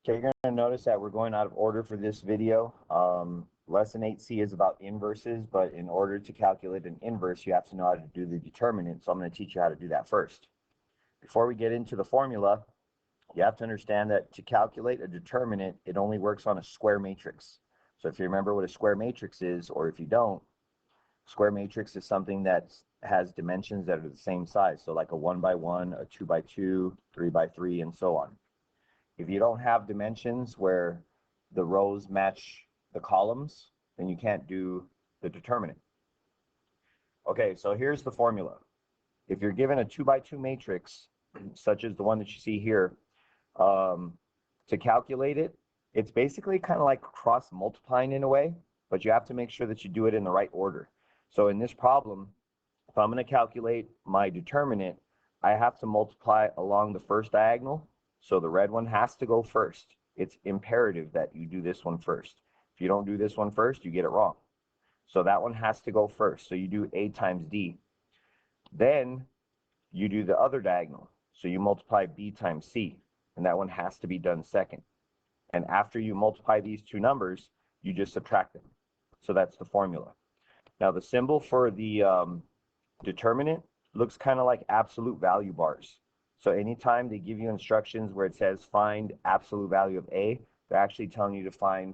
Okay, you're going to notice that we're going out of order for this video. Lesson 8C is about inverses, but in order to calculate an inverse, you have to know how to do the determinant. So I'm going to teach you how to do that first. Before we get into the formula, you have to understand that to calculate a determinant, it only works on a square matrix. So if you remember what a square matrix is, or if you don't, square matrix is something that has dimensions that are the same size. So like a 1 by 1, a 2 by 2, 3 by 3, and so on. If you don't have dimensions where the rows match the columns, then you can't do the determinant. Okay, so here's the formula. If you're given a 2 by 2 matrix, such as the one that you see here, to calculate it, it's basically kind of like cross multiplying in a way, but you have to make sure that you do it in the right order. So in this problem, if I'm going to calculate my determinant, I have to multiply along the first diagonal. So the red one has to go first. It's imperative that you do this one first. If you don't do this one first, you get it wrong. So that one has to go first. So you do A times D. Then you do the other diagonal. So you multiply B times C, and that one has to be done second. And after you multiply these two numbers, you just subtract them. So that's the formula. Now the symbol for the determinant looks kind of like absolute value bars. So anytime they give you instructions where it says find absolute value of A, they're actually telling you to find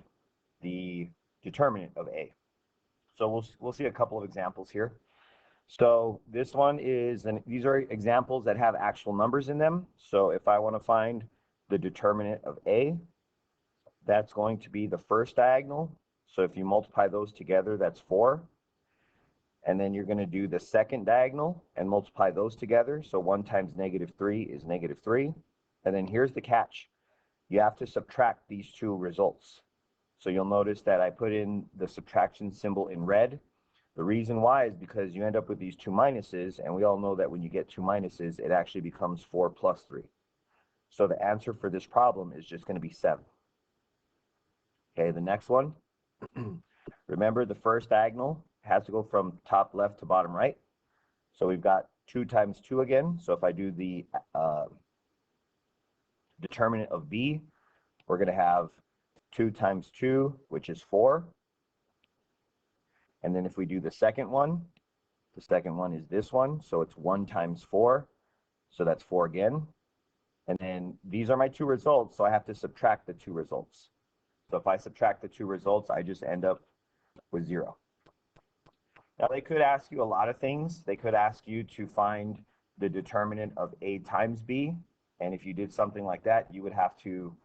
the determinant of A. So we'll see a couple of examples here. So this one is, and these are examples that have actual numbers in them. So if I want to find the determinant of A, that's going to be the first diagonal. So if you multiply those together, that's 4. And then you're going to do the second diagonal and multiply those together. So 1 times -3 is -3. And then here's the catch. You have to subtract these two results. So you'll notice that I put in the subtraction symbol in red. The reason why is because you end up with these two minuses, and we all know that when you get two minuses, it actually becomes 4 plus 3. So the answer for this problem is just going to be 7. Okay, the next one. Remember, the first diagonal has to go from top left to bottom right. So we've got 2 times 2 again. So if I do the determinant of B, we're going to have 2 times 2, which is 4. And then if we do the second one is this one. So it's 1 times 4. So that's 4 again. And then these are my two results. So I have to subtract the two results. So if I subtract the two results, I just end up with 0. Now, they could ask you a lot of things. They could ask you to find the determinant of A times B. And if you did something like that, you would have to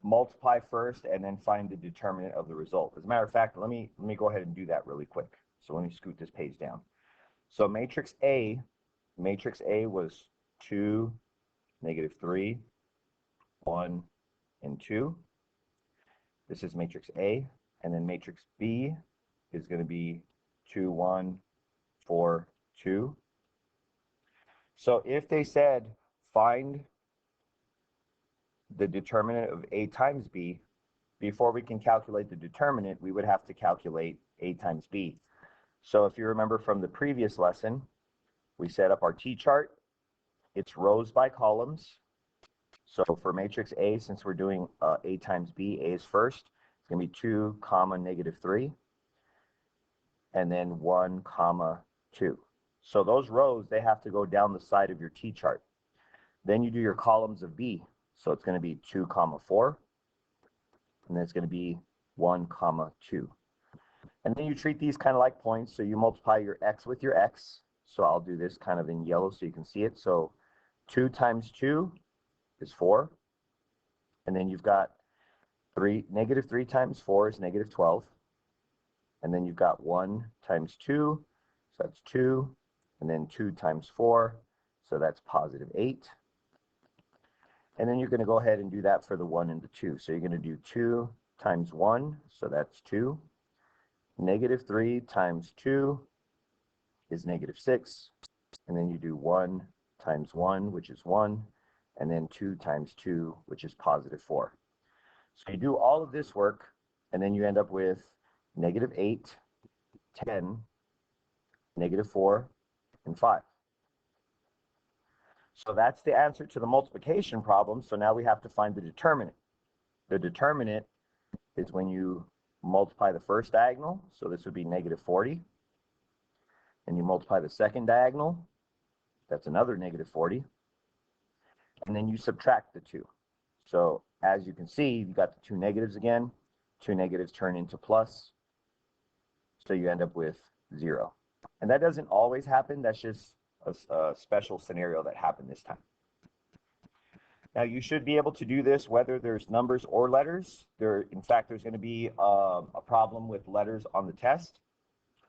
multiply first and then find the determinant of the result. As a matter of fact, let me go ahead and do that really quick. So let me scoot this page down. So matrix A was 2, -3, 1, and 2. This is matrix A. And then matrix B is going to be 2, 1, 4, 2. So if they said find the determinant of A times B, before we can calculate the determinant, we would have to calculate A times B. So if you remember from the previous lesson, we set up our T-chart. It's rows by columns. So for matrix A, since we're doing A times B, A is first. It's going to be 2, -3. And then 1, 2. So those rows, they have to go down the side of your T-chart. Then you do your columns of B. So it's going to be 2, 4. And then it's going to be 1, 2. And then you treat these kind of like points. So you multiply your X with your X. So I'll do this kind of in yellow so you can see it. So 2 times 2 is 4. And then you've got -3 times 4 is -12. And then you've got 1 times 2, so that's 2. And then 2 times 4, so that's +8. And then you're going to go ahead and do that for the 1 and the 2. So you're going to do 2 times 1, so that's 2. -3 times 2 is -6. And then you do 1 times 1, which is 1. And then 2 times 2, which is +4. So you do all of this work, and then you end up with -8, 10, -4, and 5. So that's the answer to the multiplication problem. So now we have to find the determinant. The determinant is when you multiply the first diagonal, so this would be negative 40, and you multiply the second diagonal, that's another negative 40, and then you subtract the two. So as you can see, you've got the two negatives again, two negatives turn into plus, so you end up with 0. And that doesn't always happen, that's just a special scenario that happened this time. Now you should be able to do this whether there's numbers or letters. In fact, there's going to be a problem with letters on the test.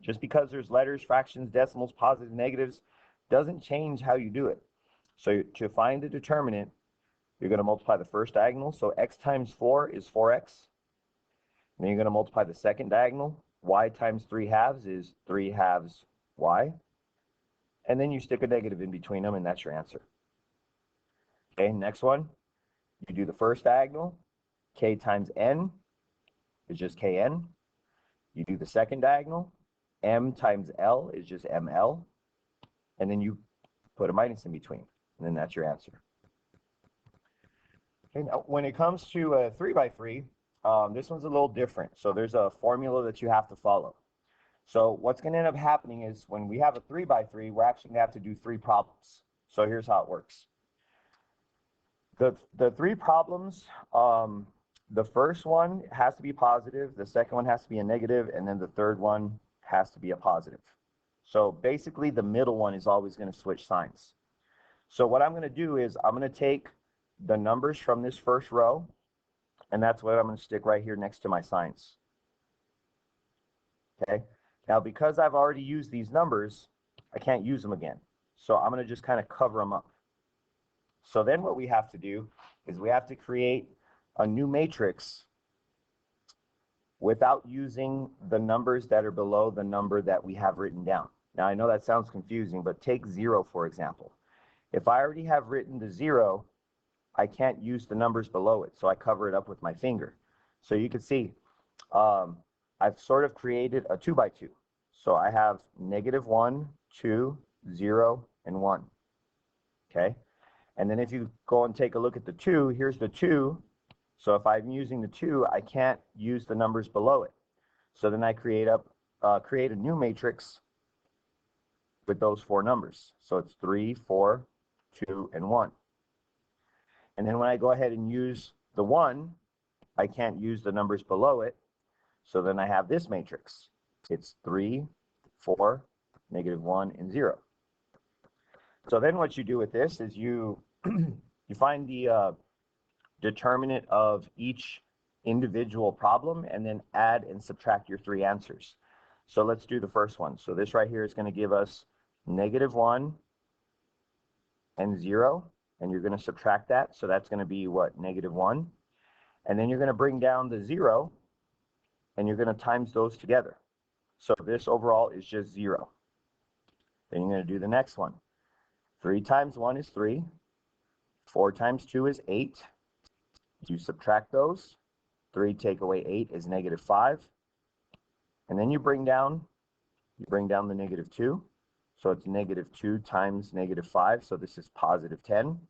Just because there's letters, fractions, decimals, positives, negatives, doesn't change how you do it. So to find the determinant, you're going to multiply the first diagonal. So x times 4 is 4x. And then you're going to multiply the second diagonal. Y times 3 halves is 3 halves y. And then you stick a negative in between them, and that's your answer. Okay, next one. You do the first diagonal. K times n is just kn. You do the second diagonal. M times L is just ML. And then you put a minus in between. And then that's your answer. Okay, now when it comes to a 3x3, this one's a little different. So there's a formula that you have to follow. So what's going to end up happening is when we have a 3x3, we're actually going to have to do 3 problems. So here's how it works. The 3 problems, the first one has to be positive, the second one has to be a negative, and then the third one has to be a positive. So basically the middle one is always going to switch signs. So what I'm going to do is I'm going to take the numbers from this first row, and that's what I'm going to stick right here next to my signs. Okay. Now, because I've already used these numbers, I can't use them again. So I'm going to just kind of cover them up. So then what we have to do is we have to create a new matrix without using the numbers that are below the number that we have written down. Now, I know that sounds confusing, but take 0, for example. If I already have written the 0, I can't use the numbers below it, so I cover it up with my finger. So you can see I've sort of created a 2x2. So I have -1, 2, 0, and 1. Okay? And then if you go and take a look at the 2, here's the 2. So if I'm using the 2, I can't use the numbers below it. So then I create a new matrix with those 4 numbers. So it's 3, 4, 2, and 1. And then when I go ahead and use the 1, I can't use the numbers below it. So then I have this matrix. It's 3, 4, -1, and 0. So then what you do with this is you find the determinant of each individual problem and then add and subtract your 3 answers. So let's do the first one. So this right here is going to give us -1 and 0, and you're going to subtract that. So that's going to be what? -1. And then you're going to bring down the 0, and you're going to times those together. So this overall is just 0. Then you're going to do the next one. 3 times 1 is 3. 4 times 2 is 8. You subtract those. 3 take away 8 is -5. And then you bring down the -2. So it's -2 times -5. So this is +10.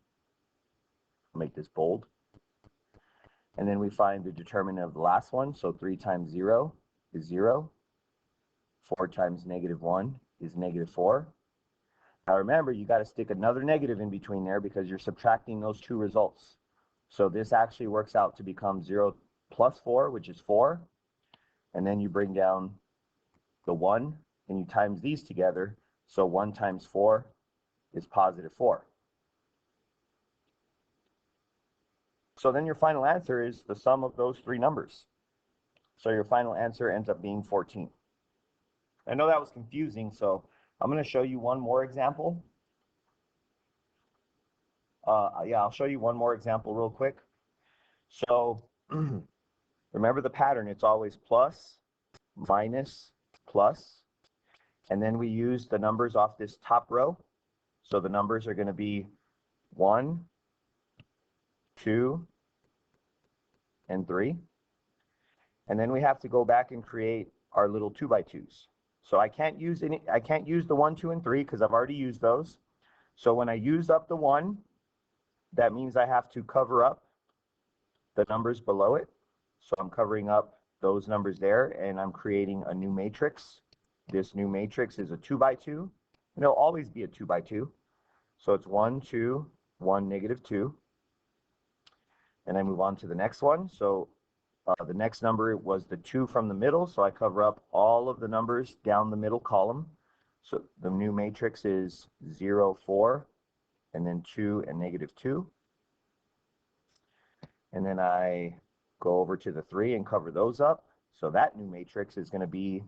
I'll make this bold. And then we find the determinant of the last one. So 3 times 0 is 0. 4 times -1 is -4. Now remember, you got to stick another negative in between there because you're subtracting those 2 results. So this actually works out to become 0 plus 4, which is 4. And then you bring down the 1 and you times these together. So 1 times 4 is +4. So then your final answer is the sum of those 3 numbers. So your final answer ends up being 14. I know that was confusing, so I'm going to show you one more example. Yeah, I'll show you one more example real quick. So remember the pattern. It's always plus, minus, plus. And then we use the numbers off this top row. So the numbers are going to be 1, 2, and 3. And then we have to go back and create our little 2x2s. So I can't use the 1, 2, and 3 because I've already used those. So when I use up the 1, that means I have to cover up the numbers below it. So I'm covering up those numbers there, and I'm creating a new matrix. This new matrix is a 2 by 2, and it'll always be a 2 by 2. So it's 1, 2, 1, negative 2. And I move on to the next one. So the next number was the 2 from the middle, so I cover up all of the numbers down the middle column. So the new matrix is 0, 4, and then 2 and negative 2. And then I go over to the 3 and cover those up. So that new matrix is going to be,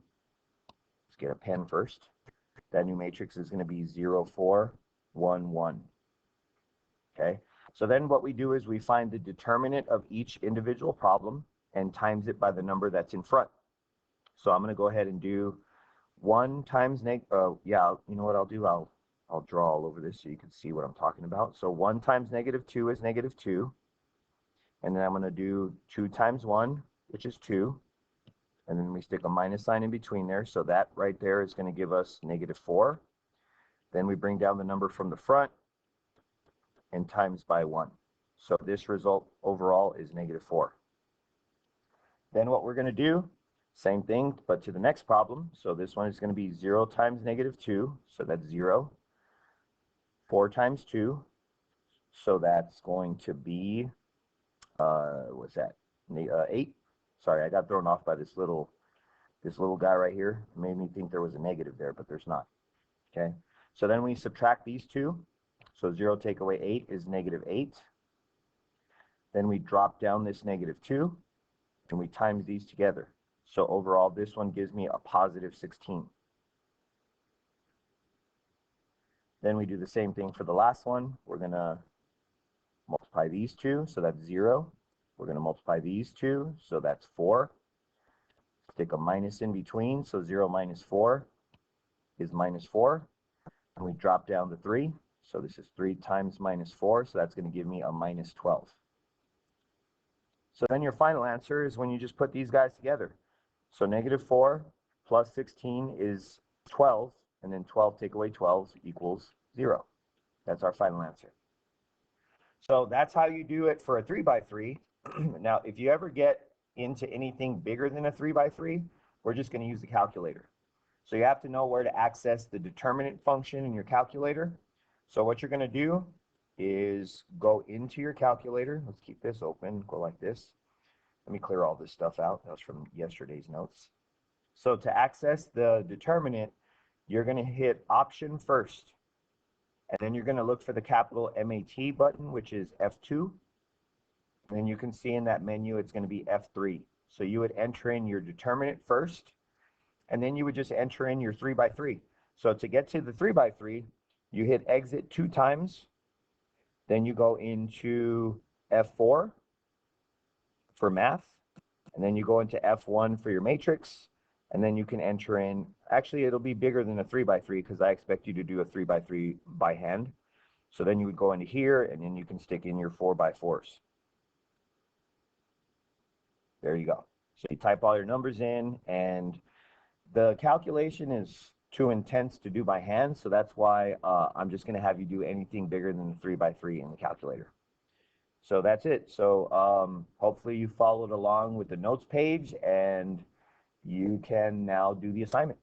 let's get a pen first. That new matrix is going to be 0, 4, 1, 1. Okay, so then what we do is we find the determinant of each individual problem and times it by the number that's in front. So I'm going to go ahead and do 1 times you know what I'll do? I'll draw all over this so you can see what I'm talking about. So 1 times negative 2 is negative 2. And then I'm going to do 2 times 1, which is 2. And then we stick a minus sign in between there. So that right there is going to give us negative 4. Then we bring down the number from the front and times by 1. So this result overall is negative 4. Then what we're going to do, same thing, but to the next problem. So this one is going to be 0 times negative 2. So that's 0. 4 times 2. So that's going to be, what's that? 8. Sorry, I got thrown off by this little guy right here. It made me think there was a negative there, but there's not. Okay. So then we subtract these two. So 0 take away 8 is negative 8. Then we drop down this negative 2, and we times these together. So overall, this one gives me a positive 16. Then we do the same thing for the last one. We're going to multiply these two, so that's 0. We're going to multiply these two, so that's 4. Stick a minus in between, so 0 minus 4 is minus 4. And we drop down the 3. So this is 3 times minus 4, so that's going to give me a minus 12. So then your final answer is when you just put these guys together. So negative 4 plus 16 is 12, and then 12 take away 12 equals 0. That's our final answer. So that's how you do it for a 3 by 3. Now, if you ever get into anything bigger than a 3 by 3, we're just going to use the calculator. So you have to know where to access the determinant function in your calculator. So what you're going to do is go into your calculator. Let's keep this open, go like this. Let me clear all this stuff out. That was from yesterday's notes. So to access the determinant, you're going to hit option first. And then you're going to look for the capital MAT button, which is F2. And then you can see in that menu, it's going to be F3. So you would enter in your determinant first, and then you would just enter in your 3 by 3. So to get to the 3 by 3, you hit exit 2 times. Then you go into F4 for math. And then you go into F1 for your matrix. And then you can enter in, actually it'll be bigger than a 3 by 3 because I expect you to do a 3 by 3 by hand. So then you would go into here, and then you can stick in your 4 by 4s. There you go. So you type all your numbers in, and the calculation is too intense to do by hand, so that's why I'm just going to have you do anything bigger than the 3 by 3 in the calculator. So that's it. So hopefully you followed along with the notes page, and you can now do the assignment.